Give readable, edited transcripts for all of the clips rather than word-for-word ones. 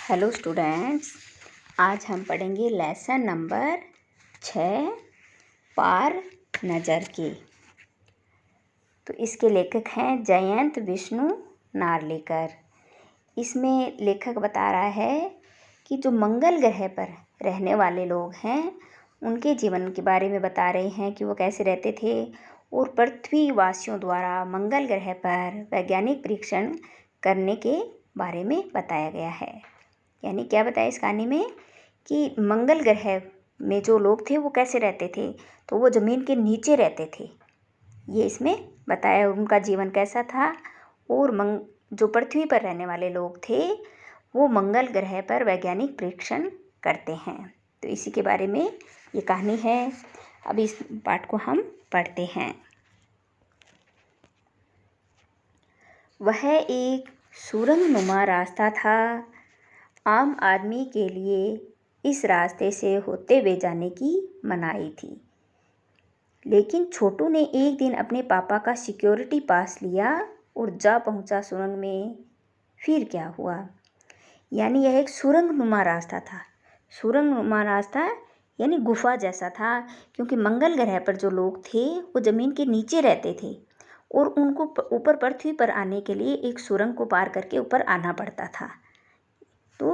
Hello students, आज हम पढ़ेंगे लेसन नंबर 6 पार नज़र के। तो इसके लेखक हैं जयंत विष्णु नार्लिकर। इसमें लेखक बता रहा है कि जो मंगल ग्रह पर रहने वाले लोग हैं उनके जीवन के बारे में बता रहे हैं कि वो कैसे रहते थे, और पृथ्वीवासियों द्वारा मंगल ग्रह पर वैज्ञानिक परीक्षण करने के बारे में बताया गया है। यानी क्या बताया इस कहानी में कि मंगल ग्रह में जो लोग थे वो कैसे रहते थे, तो वो ज़मीन के नीचे रहते थे, ये इसमें बताया। उनका जीवन कैसा था, और जो पृथ्वी पर रहने वाले लोग थे वो मंगल ग्रह पर वैज्ञानिक परीक्षण करते हैं। तो इसी के बारे में ये कहानी है। अब इस पाठ को हम पढ़ते हैं। वह एक सुरंगनुमा रास्ता था। आम आदमी के लिए इस रास्ते से होते हुए जाने की मनाही थी, लेकिन छोटू ने एक दिन अपने पापा का सिक्योरिटी पास लिया और जा पहुंचा सुरंग में। फिर क्या हुआ? यानी यह एक सुरंगनुमा रास्ता था। सुरंगनुमा रास्ता यानी गुफा जैसा था, क्योंकि मंगल ग्रह पर जो लोग थे वो ज़मीन के नीचे रहते थे और उनको ऊपर पृथ्वी पर आने के लिए एक सुरंग को पार करके ऊपर आना पड़ता था। तो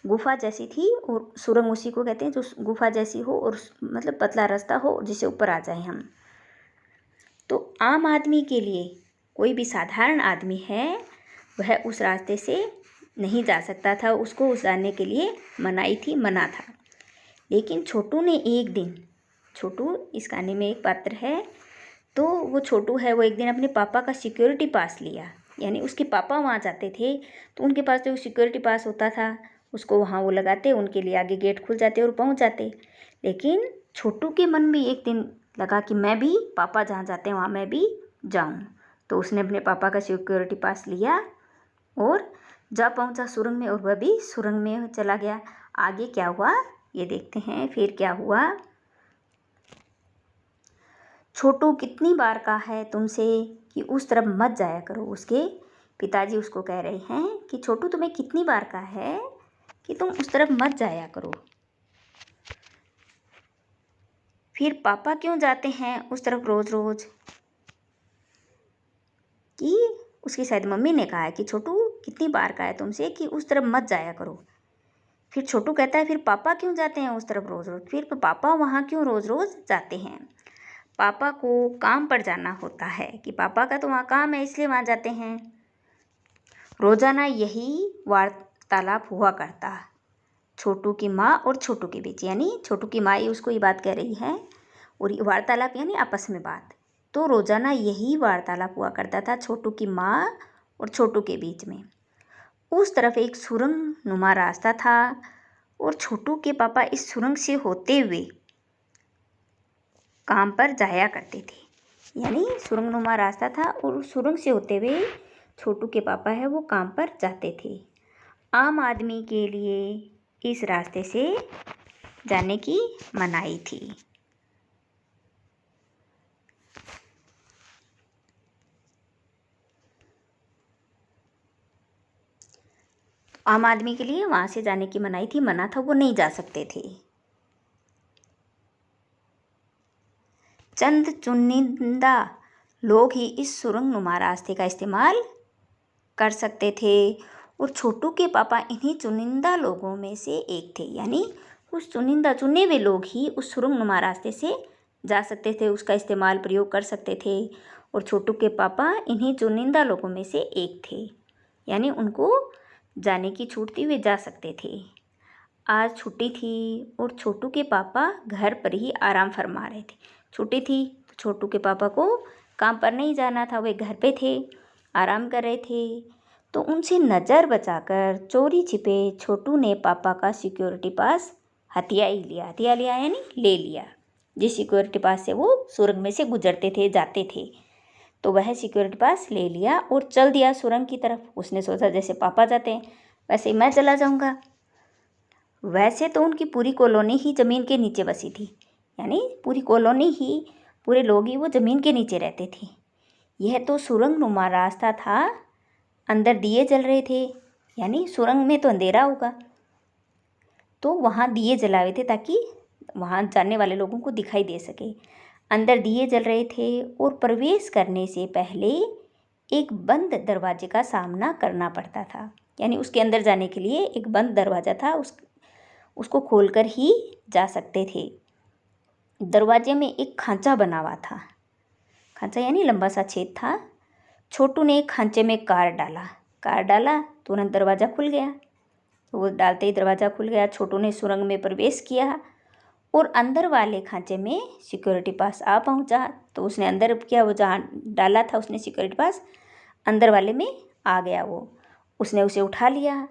गुफा जैसी थी, और सुरंग उसी को कहते हैं जो गुफा जैसी हो और मतलब पतला रास्ता हो जिससे ऊपर आ जाए हम। तो आम आदमी के लिए, कोई भी साधारण आदमी है वह उस रास्ते से नहीं जा सकता था, उसको उस जाने के लिए मनाही थी, मना था। लेकिन छोटू ने एक दिन, छोटू इस कहानी में एक पात्र है, तो वो छोटू है, वो एक दिन अपने पापा का सिक्योरिटी पास लिया। यानी उसके पापा वहाँ जाते थे तो उनके पास जो सिक्योरिटी पास होता था उसको वहाँ वो लगाते, उनके लिए आगे गेट खुल जाते और पहुँच जाते। लेकिन छोटू के मन में एक दिन लगा कि मैं भी पापा जहाँ जाते हैं वहाँ मैं भी जाऊँ। तो उसने अपने पापा का सिक्योरिटी पास लिया और जा पहुँचा सुरंग में, और वह भी सुरंग में चला गया। आगे क्या हुआ ये देखते हैं। फिर क्या हुआ? छोटू कितनी बार कहा है तुमसे कि उस तरफ मत जाया करो। उसके पिताजी उसको कह रहे हैं कि छोटू तुम्हें कितनी बार कहा है कि तुम उस तरफ मत जाया करो। फिर पापा क्यों जाते हैं उस तरफ रोज रोज? कि उसकी शायद मम्मी ने कहा है कि छोटू कितनी बार कहा है तुमसे कि उस तरफ मत जाया करो। फिर छोटू कहता है फिर पापा क्यों जाते हैं उस तरफ रोज रोज? फिर पापा वहाँ क्यों रोज रोज जाते हैं? पापा को काम पर जाना होता है, कि पापा का तो वहाँ काम है इसलिए वहाँ जाते हैं। रोजाना यही वार्तालाप हुआ करता छोटू की माँ और छोटू के बीच। यानी छोटू की माँ ही उसको ये बात कह रही है, और वार्तालाप यानी आपस में बात। तो रोजाना यही वार्तालाप हुआ करता था छोटू की माँ और छोटू के बीच में। उस तरफ एक सुरंग नुमा रास्ता था और छोटू के पापा इस सुरंग से होते हुए काम पर जाया करते थे। यानी सुरंगनुमा रास्ता था और उस सुरंग से होते हुए छोटू के पापा है वो काम पर जाते थे। आम आदमी के लिए इस रास्ते से जाने की मनाही थी। आम आदमी के लिए वहाँ से जाने की मनाही थी, मना था, वो नहीं जा सकते थे। चंद चुनिंदा लोग ही इस सुरंगनुमा रास्ते का इस्तेमाल कर सकते थे, और छोटू के पापा इन्हीं चुनिंदा लोगों में से एक थे। यानी कुछ चुनिंदा चुने हुए लोग ही उस सुरंगनुमा रास्ते से जा सकते थे, उसका इस्तेमाल प्रयोग कर सकते थे, और छोटू के पापा इन्हीं चुनिंदा लोगों में से एक थे। यानी उनको जाने की छूट थी, वे जा सकते थे। आज छुट्टी थी और छोटू के पापा घर पर ही आराम फरमा रहे थे। छुट्टी थी तो छोटू के पापा को काम पर नहीं जाना था, वे घर पे थे, आराम कर रहे थे। तो उनसे नज़र बचाकर चोरी छिपे छोटू ने पापा का सिक्योरिटी पास हथिया ही लिया। हथिया लिया यानी ले लिया। जिस सिक्योरिटी पास से वो सुरंग में से गुजरते थे, जाते थे, तो वह सिक्योरिटी पास ले लिया और चल दिया सुरंग की तरफ। उसने सोचा जैसे पापा जाते हैं वैसे ही मैं चला जाऊँगा। वैसे तो उनकी पूरी कॉलोनी ही ज़मीन के नीचे बसी थी। यानी पूरी कॉलोनी ही, पूरे लोग ही वो ज़मीन के नीचे रहते थे। यह तो सुरंगनुमा रास्ता था, अंदर दिए जल रहे थे, यानी सुरंग में तो अंधेरा होगा, तो वहाँ दिए जलाए थे ताकि वहाँ जाने वाले लोगों को दिखाई दे सके। अंदर दिए जल रहे थे और प्रवेश करने से पहले एक बंद दरवाजे का सामना करना पड़ता था। यानी उसके अंदर जाने के लिए एक बंद दरवाज़ा था, उसको खोलकर ही जा सकते थे। दरवाजे में एक खांचा बना हुआ था। खांचा यानी लंबा सा छेद था। छोटू ने खांचे में कार डाला, तुरंत दरवाज़ा खुल गया। तो वो डालते ही दरवाज़ा खुल गया। छोटू ने सुरंग में प्रवेश किया और अंदर वाले खांचे में सिक्योरिटी पास आ पहुंचा। तो उसने अंदर किया, वो जहाँ डाला था उसने सिक्योरिटी पास, अंदर वाले में आ गया वो। उसने उसे उठा लिया।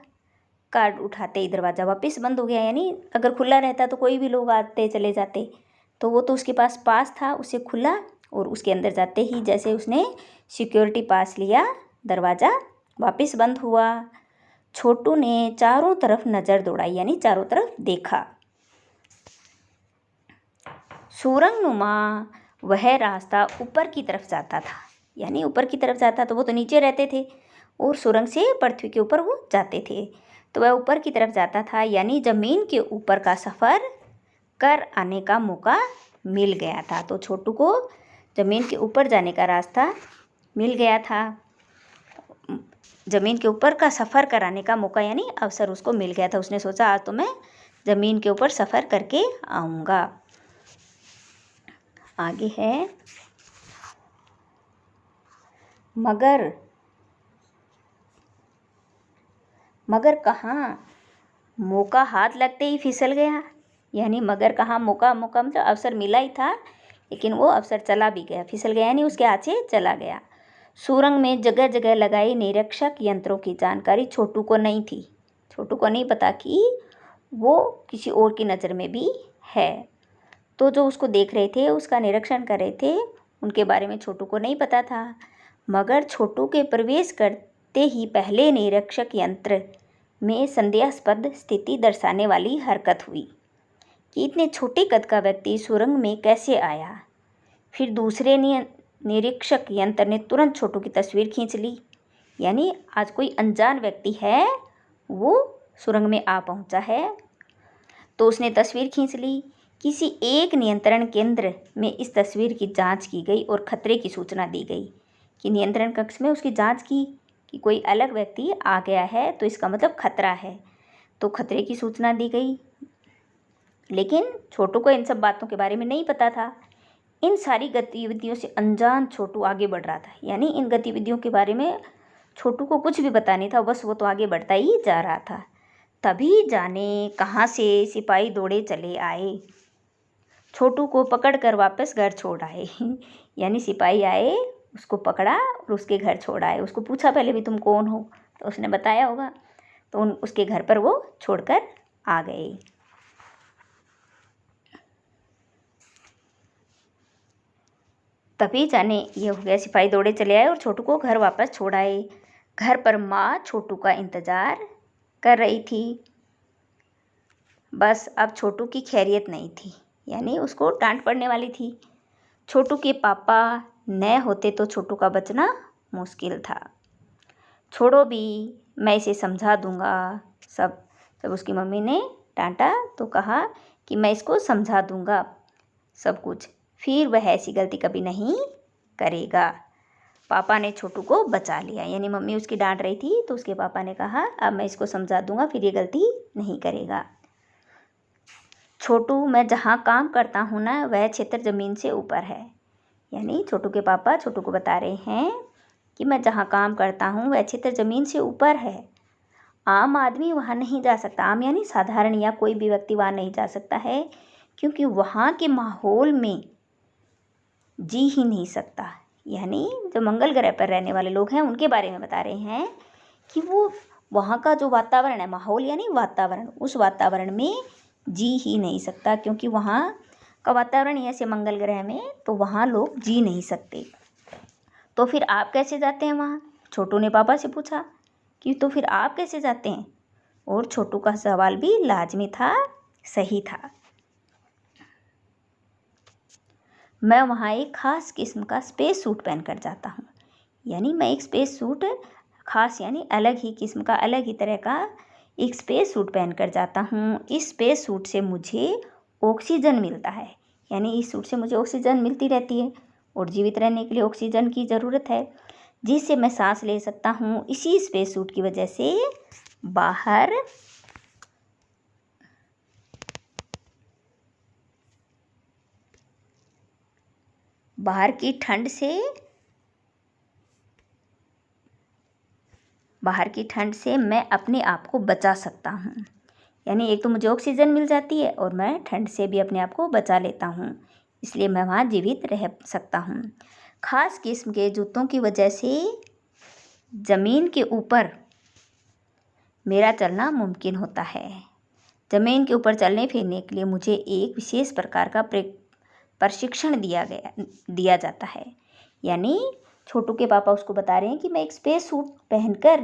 कार्ड उठाते ही दरवाज़ा वापस बंद हो गया। यानी अगर खुला रहता तो कोई भी लोग आते चले जाते, तो वो तो उसके पास था, उसे खुला और उसके अंदर जाते ही जैसे उसने सिक्योरिटी पास लिया, दरवाज़ा वापस बंद हुआ। छोटू ने चारों तरफ नज़र दौड़ाई, यानी चारों तरफ देखा। सुरंगनुमा वह रास्ता ऊपर की तरफ जाता था। यानी ऊपर की तरफ जाता, तो वो तो नीचे रहते थे और सुरंग से पृथ्वी के ऊपर वो जाते थे, तो वह ऊपर की तरफ जाता था। यानी ज़मीन के ऊपर का सफ़र कर आने का मौका मिल गया था। तो छोटू को ज़मीन के ऊपर जाने का रास्ता मिल गया था। ज़मीन के ऊपर का सफ़र कराने का मौका यानी अवसर उसको मिल गया था। उसने सोचा आज तो मैं ज़मीन के ऊपर सफ़र करके आऊँगा। आगे है मगर कहाँ मौका हाथ लगते ही फिसल गया। यानी मगर कहाँ मौका मतलब अवसर मिला ही था, लेकिन वो अवसर चला भी गया, फिसल गया, यानी उसके हाथ से चला गया। सुरंग में जगह जगह लगाई निरीक्षक यंत्रों की जानकारी छोटू को नहीं थी। छोटू को नहीं पता कि वो किसी और की नज़र में भी है। तो जो उसको देख रहे थे, उसका निरीक्षण कर रहे थे, उनके बारे में छोटू को नहीं पता था। मगर छोटू के प्रवेश करते ही पहले निरीक्षक यंत्र में संदेहास्पद स्थिति दर्शाने वाली हरकत हुई कि इतने छोटे कद का व्यक्ति सुरंग में कैसे आया। फिर दूसरे निरीक्षक यंत्र ने तुरंत छोटू की तस्वीर खींच ली। यानी आज कोई अनजान व्यक्ति है, वो सुरंग में आ पहुंचा है, तो उसने तस्वीर खींच ली। किसी एक नियंत्रण केंद्र में इस तस्वीर की जांच की गई और खतरे की सूचना दी गई कि नियंत्रण कक्ष में उसकी जांच की कि कोई अलग व्यक्ति आ गया है, तो इसका मतलब खतरा है, तो खतरे की सूचना दी गई। लेकिन छोटू को इन सब बातों के बारे में नहीं पता था। इन सारी गतिविधियों से अनजान छोटू आगे बढ़ रहा था। यानी इन गतिविधियों के बारे में छोटू को कुछ भी पता नहीं था, बस वो तो आगे बढ़ता ही जा रहा था। तभी जाने कहाँ से सिपाही दौड़े चले आए, छोटू को पकड़कर वापस घर छोड़ आए। यानी सिपाही आए, उसको पकड़ा और उसके घर छोड़ आए। उसको पूछा पहले भी तुम कौन हो, तो उसने बताया होगा, तो उसके घर पर वो छोड़कर आ गए। तभी जाने ये हो गया, सिपाही दौड़े चले आए और छोटू को घर वापस छोड़ आए। घर पर माँ छोटू का इंतज़ार कर रही थी। बस अब छोटू की खैरियत नहीं थी, यानी उसको डांट पड़ने वाली थी। छोटू के पापा न होते तो छोटू का बचना मुश्किल था। छोड़ो भी, मैं इसे समझा दूंगा। जब उसकी मम्मी ने डांटा तो कहा कि मैं इसको समझा दूंगा सब कुछ, फिर वह ऐसी गलती कभी नहीं करेगा। पापा ने छोटू को बचा लिया। यानी मम्मी उसकी डांट रही थी, तो उसके पापा ने कहा अब मैं इसको समझा दूंगा, फिर ये गलती नहीं करेगा। छोटू, मैं जहाँ काम करता हूँ ना, वह क्षेत्र ज़मीन से ऊपर है। यानी छोटू के पापा छोटू को बता रहे हैं कि मैं जहाँ काम करता हूँ वह क्षेत्र ज़मीन से ऊपर है। आम आदमी वहाँ नहीं जा सकता। आम यानी साधारण या कोई भी व्यक्ति वहाँ नहीं जा सकता है, क्योंकि वहाँ के माहौल में जी ही नहीं सकता। यानी जो मंगल ग्रह पर रहने वाले लोग हैं उनके बारे में बता रहे हैं कि वो वहाँ का जो वातावरण है, माहौल यानी वातावरण, उस वातावरण में जी ही नहीं सकता, क्योंकि वहाँ का वातावरण ऐसे मंगल ग्रह में, तो वहाँ लोग जी नहीं सकते। तो फिर आप कैसे जाते हैं वहाँ? छोटू ने पापा से पूछा कि तो फिर आप कैसे जाते हैं? और छोटू का सवाल भी लाजमी था, सही था। मैं वहाँ एक ख़ास किस्म का स्पेस सूट पहनकर जाता हूँ। यानी मैं एक स्पेस सूट खास, यानी अलग ही किस्म का, अलग ही तरह का एक स्पेस सूट पहनकर जाता हूँ। इस स्पेस सूट से मुझे ऑक्सीजन मिलता है, यानी इस सूट से मुझे ऑक्सीजन मिलती रहती है और जीवित रहने के लिए ऑक्सीजन की ज़रूरत है, जिससे मैं सांस ले सकता हूँ। इसी स्पेस सूट की वजह से बाहर की ठंड से मैं अपने आप को बचा सकता हूँ। यानी एक तो मुझे ऑक्सीजन मिल जाती है और मैं ठंड से भी अपने आप को बचा लेता हूँ, इसलिए मैं वहाँ जीवित रह सकता हूँ। खास किस्म के जूतों की वजह से ज़मीन के ऊपर मेरा चलना मुमकिन होता है। ज़मीन के ऊपर चलने फिरने के लिए मुझे एक विशेष प्रकार का प्रशिक्षण दिया जाता है। यानी छोटू के पापा उसको बता रहे हैं कि मैं एक स्पेस सूट पहनकर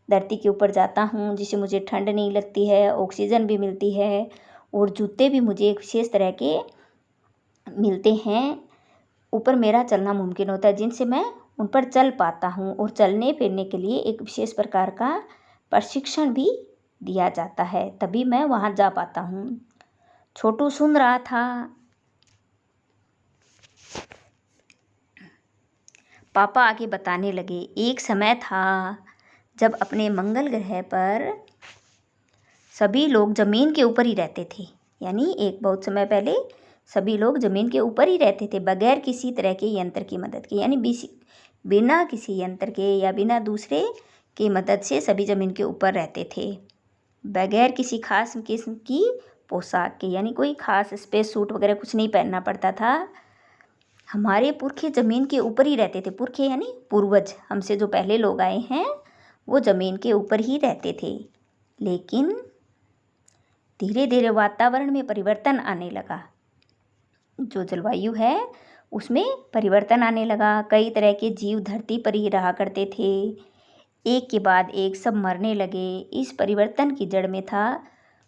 धरती के ऊपर जाता हूँ, जिससे मुझे ठंड नहीं लगती है, ऑक्सीजन भी मिलती है और जूते भी मुझे एक विशेष तरह के मिलते हैं। ऊपर मेरा चलना मुमकिन होता है, जिनसे मैं उन पर चल पाता हूँ और चलने फिरने के लिए एक विशेष प्रकार का प्रशिक्षण भी दिया जाता है, तभी मैं वहाँ जा पाता हूँ। छोटू सुन रहा था। पापा आगे बताने लगे, एक समय था जब अपने मंगल ग्रह पर सभी लोग ज़मीन के ऊपर ही रहते थे। यानी एक बहुत समय पहले सभी लोग ज़मीन के ऊपर ही रहते थे, बगैर किसी तरह के यंत्र की मदद के। यानी बिना किसी यंत्र के या बिना दूसरे की मदद से सभी ज़मीन के ऊपर रहते थे, बगैर किसी खास किस्म की पोशाक के। यानी कोई खास स्पेस सूट वगैरह कुछ नहीं पहनना पड़ता था। हमारे पुरखे ज़मीन के ऊपर ही रहते थे। पुरखे यानी पूर्वज, हमसे जो पहले लोग आए हैं वो ज़मीन के ऊपर ही रहते थे। लेकिन धीरे धीरे वातावरण में परिवर्तन आने लगा। जो जलवायु है उसमें परिवर्तन आने लगा। कई तरह के जीव धरती पर ही रहा करते थे, एक के बाद एक सब मरने लगे। इस परिवर्तन की जड़ में था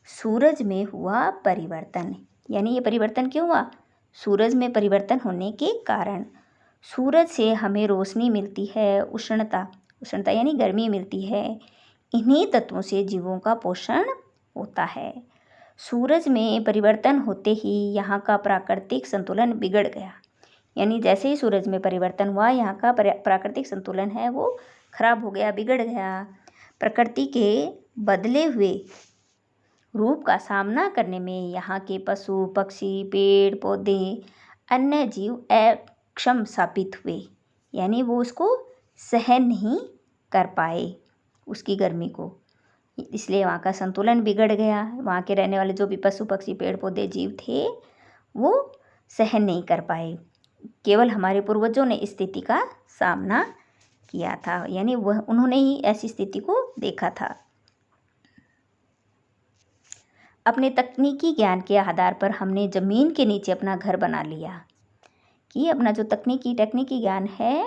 सूरज में हुआ परिवर्तन। यानी ये परिवर्तन क्यों हुआ? सूरज में परिवर्तन होने के कारण। सूरज से हमें रोशनी मिलती है, उष्णता यानी गर्मी मिलती है। इन्हीं तत्वों से जीवों का पोषण होता है। सूरज में परिवर्तन होते ही यहाँ का प्राकृतिक संतुलन बिगड़ गया। यानी जैसे ही सूरज में परिवर्तन हुआ, यहाँ का प्राकृतिक संतुलन है वो खराब हो गया, बिगड़ गया। प्रकृति के बदले हुए रूप का सामना करने में यहाँ के पशु पक्षी, पेड़ पौधे, अन्य जीव अक्षम साबित हुए। यानी वो उसको सहन नहीं कर पाए, उसकी गर्मी को, इसलिए वहाँ का संतुलन बिगड़ गया। वहाँ के रहने वाले जो भी पशु पक्षी, पेड़ पौधे, जीव थे वो सहन नहीं कर पाए। केवल हमारे पूर्वजों ने इस स्थिति का सामना किया था, यानी उन्होंने ही ऐसी स्थिति को देखा था। अपने तकनीकी ज्ञान के आधार पर हमने ज़मीन के नीचे अपना घर बना लिया। कि अपना जो तकनीकी ज्ञान है,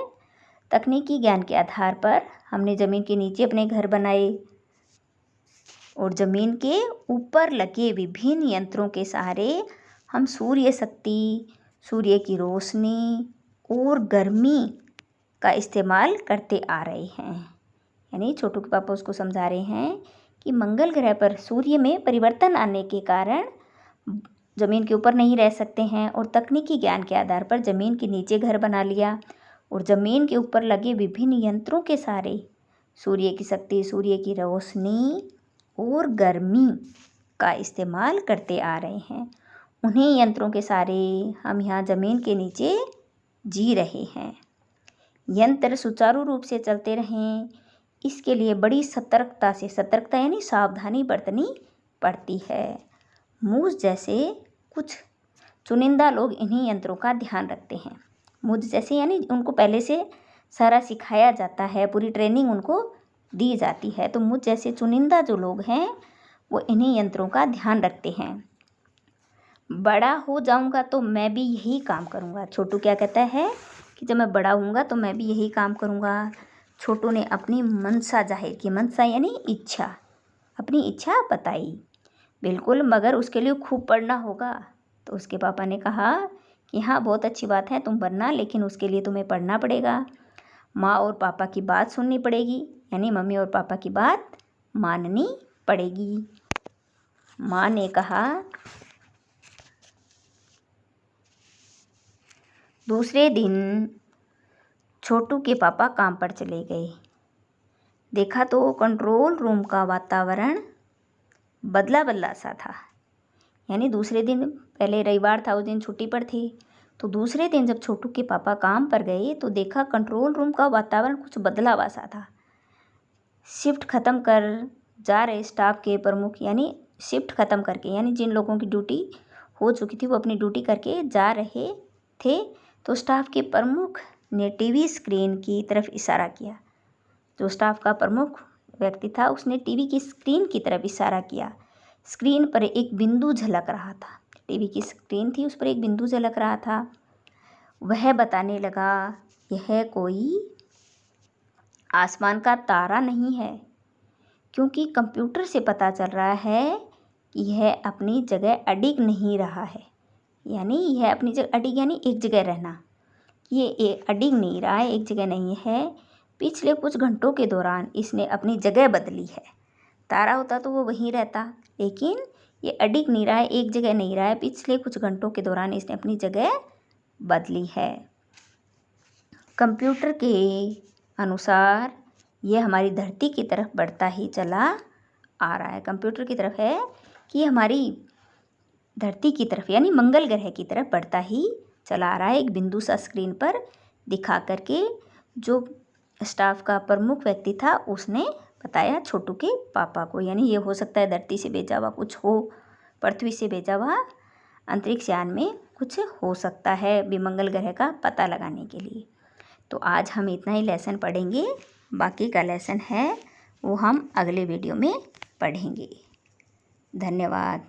तकनीकी ज्ञान के आधार पर हमने ज़मीन के नीचे अपने घर बनाए और ज़मीन के ऊपर लगे विभिन्न यंत्रों के सहारे हम सूर्य शक्ति, सूर्य की रोशनी और गर्मी का इस्तेमाल करते आ रहे हैं। यानी छोटू के पापा उसको समझा रहे हैं कि मंगल ग्रह पर सूर्य में परिवर्तन आने के कारण ज़मीन के ऊपर नहीं रह सकते हैं, और तकनीकी ज्ञान के आधार पर ज़मीन के नीचे घर बना लिया और ज़मीन के ऊपर लगे विभिन्न यंत्रों के सहारे सूर्य की शक्ति, सूर्य की रोशनी और गर्मी का इस्तेमाल करते आ रहे हैं। उन्हीं यंत्रों के सहारे हम यहाँ ज़मीन के नीचे जी रहे हैं। यंत्र सुचारू रूप से चलते रहें, इसके लिए बड़ी सतर्कता यानी सावधानी बरतनी पड़ती है। मुझ जैसे कुछ चुनिंदा लोग इन्हीं यंत्रों का ध्यान रखते हैं। मुझ जैसे यानी उनको पहले से सारा सिखाया जाता है, पूरी ट्रेनिंग उनको दी जाती है। तो मुझ जैसे चुनिंदा जो लोग हैं वो इन्हीं यंत्रों का ध्यान रखते हैं। बड़ा हो जाऊंगा तो मैं भी यही काम करूंगा। छोटू क्या कहता है कि जब मैं बड़ा होऊंगा तो मैं भी यही काम करूंगा। छोटू ने अपनी मनसा जाहिर की। मनसा यानी इच्छा, अपनी इच्छा बताई। बिल्कुल, मगर उसके लिए खूब पढ़ना होगा। तो उसके पापा ने कहा कि हाँ, बहुत अच्छी बात है, तुम बनना, लेकिन उसके लिए तुम्हें पढ़ना पड़ेगा, माँ और पापा की बात सुननी पड़ेगी। यानी मम्मी और पापा की बात माननी पड़ेगी। माँ ने कहा। दूसरे दिन छोटू के पापा काम पर चले गए। देखा तो कंट्रोल रूम का वातावरण बदला बदला सा था। यानी दूसरे दिन, पहले रविवार था, उस दिन छुट्टी पर थी, तो दूसरे दिन जब छोटू के पापा काम पर गए तो देखा कंट्रोल रूम का वातावरण कुछ बदला हुआ सा था। शिफ्ट ख़त्म कर जा रहे स्टाफ के प्रमुख, यानी शिफ्ट ख़त्म करके, यानी जिन लोगों की ड्यूटी हो चुकी थी वो अपनी ड्यूटी करके जा रहे थे, तो स्टाफ के प्रमुख ने टीवी स्क्रीन की तरफ इशारा किया। जो स्टाफ का प्रमुख व्यक्ति था उसने टीवी की स्क्रीन की तरफ इशारा किया। स्क्रीन पर एक बिंदु झलक रहा था। टीवी की स्क्रीन थी, उस पर एक बिंदु झलक रहा था। वह बताने लगा, यह कोई आसमान का तारा नहीं है, क्योंकि कंप्यूटर से पता चल रहा है कि यह अपनी जगह अडिग नहीं रहा है। यानी यह अपनी जगह अडिग, यानी एक जगह रहना, ये अडिग नहीं रहा है, एक जगह नहीं है। पिछले कुछ घंटों के दौरान इसने अपनी जगह बदली है। तारा होता तो वो वहीं रहता, लेकिन ये अडिग नहीं रहा है, एक जगह नहीं रहा है। पिछले कुछ घंटों के दौरान इसने अपनी जगह बदली है। कंप्यूटर के अनुसार यह हमारी धरती की तरफ बढ़ता ही चला आ रहा है। कंप्यूटर की तरफ है कि हमारी धरती की तरफ, यानी मंगल ग्रह की तरफ बढ़ता ही चला आ रहा है। एक बिंदु सा स्क्रीन पर दिखा करके जो स्टाफ का प्रमुख व्यक्ति था उसने बताया छोटू के पापा को। यानी ये हो सकता है धरती से भेजा हुआ कुछ हो, पृथ्वी से भेजा हुआ अंतरिक्ष यान में कुछ हो सकता है विमंगल ग्रह का पता लगाने के लिए। तो आज हम इतना ही लेसन पढ़ेंगे, बाकी का लेसन है वो हम अगले वीडियो में पढ़ेंगे। धन्यवाद।